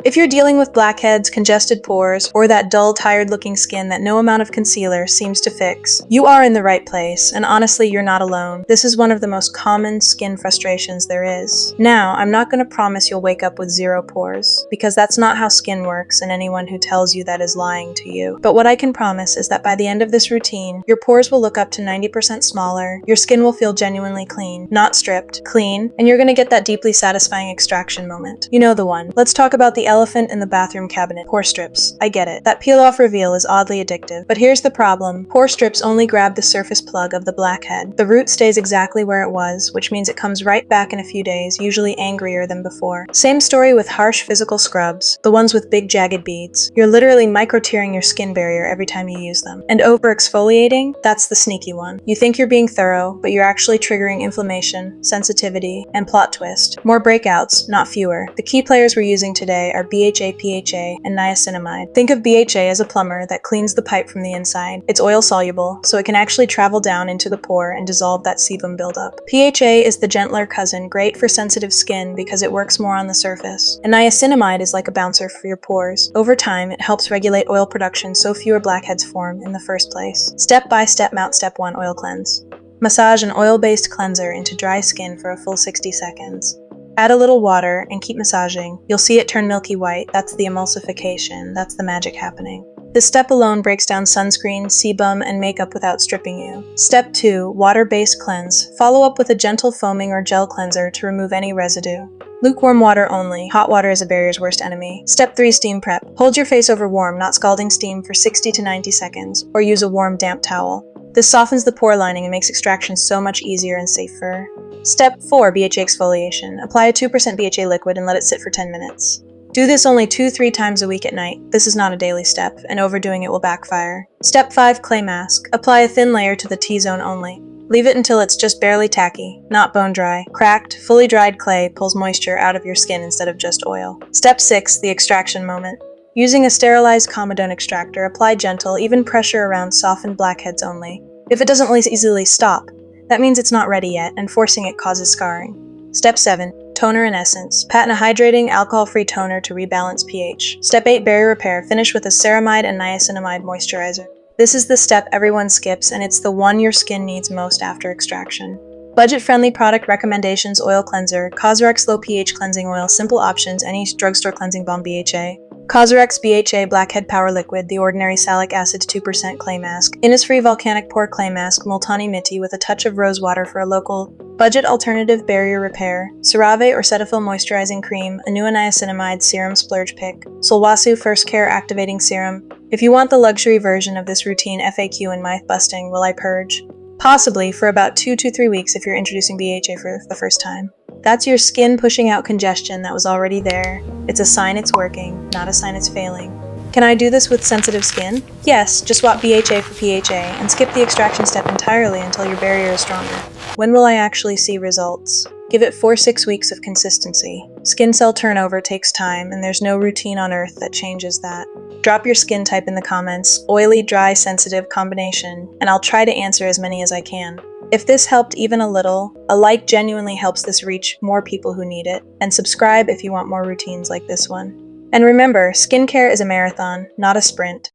If you're dealing with blackheads, congested pores, or that dull, tired-looking skin that no amount of concealer seems to fix, you are in the right place, and honestly, you're not alone. This is one of the most common skin frustrations there is. Now, I'm not going to promise you'll wake up with zero pores, because that's not how skin works, and anyone who tells you that is lying to you. But what I can promise is that by the end of this routine, your pores will look up to 90% smaller, your skin will feel genuinely clean, not stripped, clean, and you're going to get that deeply satisfying extraction moment. You know the one. Let's talk about the elephant in the bathroom cabinet, pore strips. I get it. That peel-off reveal is oddly addictive. But here's the problem. Pore strips only grab the surface plug of the blackhead. The root stays exactly where it was, which means it comes right back in a few days, usually angrier than before. Same story with harsh physical scrubs, the ones with big jagged beads. You're literally micro-tearing your skin barrier every time you use them. And over-exfoliating? That's the sneaky one. You think you're being thorough, but you're actually triggering inflammation, sensitivity, and plot twist. More breakouts, not fewer. The key players we're using today are BHA, PHA, and niacinamide. Think of BHA as a plumber that cleans the pipe from the inside. It's oil soluble, so it can actually travel down into the pore and dissolve that sebum buildup. PHA is the gentler cousin, great for sensitive skin because it works more on the surface. And niacinamide is like a bouncer for your pores. Over time, it helps regulate oil production so fewer blackheads form in the first place. Step-by-step Mount Step 1 Oil Cleanse. Massage an oil-based cleanser into dry skin for a full 60 seconds. Add a little water and keep massaging. You'll see it turn milky white. That's the emulsification. That's the magic happening. This step alone breaks down sunscreen, sebum, and makeup without stripping you. Step 2. Water-based cleanse. Follow up with a gentle foaming or gel cleanser to remove any residue. Lukewarm water only. Hot water is a barrier's worst enemy. Step 3. Steam prep. Hold your face over warm, not scalding steam for 60 to 90 seconds, or use a warm, damp towel. This softens the pore lining and makes extraction so much easier and safer. Step 4. BHA exfoliation. Apply a 2% BHA liquid and let it sit for 10 minutes. Do this only 2-3 times a week at night. This is not a daily step, and overdoing it will backfire. Step 5. Clay mask. Apply a thin layer to the T-zone only. Leave it until it's just barely tacky, not bone dry. Cracked, fully dried clay pulls moisture out of your skin instead of just oil. Step 6. The extraction moment. Using a sterilized comedone extractor, apply gentle, even pressure around softened blackheads only. If it doesn't easily stop, that means it's not ready yet, and forcing it causes scarring. Step 7. Toner and essence. Pat in a hydrating, alcohol-free toner to rebalance pH. Step 8. Barrier repair. Finish with a ceramide and niacinamide moisturizer. This is the step everyone skips, and it's the one your skin needs most after extraction. Budget-friendly product recommendations: oil cleanser, Cosrx low pH cleansing oil, simple options, any drugstore cleansing balm BHA. Cosrx BHA Blackhead Power Liquid, the ordinary salicylic acid 2% clay mask. Innisfree Volcanic Pore Clay Mask, Multani Mitti with a touch of rose water for a local budget alternative barrier repair. CeraVe or Cetaphil Moisturizing Cream, Anua Niacinamide Serum Splurge Pick. Solwasu First Care Activating Serum. If you want the luxury version of this routine FAQ and myth busting, will I purge? Possibly for about 2 to 3 weeks if you're introducing BHA for the first time. That's your skin pushing out congestion that was already there. It's a sign it's working, not a sign it's failing. Can I do this with sensitive skin? Yes, just swap BHA for PHA and skip the extraction step entirely until your barrier is stronger. When will I actually see results? Give it 4-6 weeks of consistency. Skin cell turnover takes time, and there's no routine on earth that changes that. Drop your skin type in the comments, oily, dry, sensitive combination, and I'll try to answer as many as I can. If this helped even a little, a like genuinely helps this reach more people who need it, and subscribe if you want more routines like this one. And remember, skincare is a marathon, not a sprint.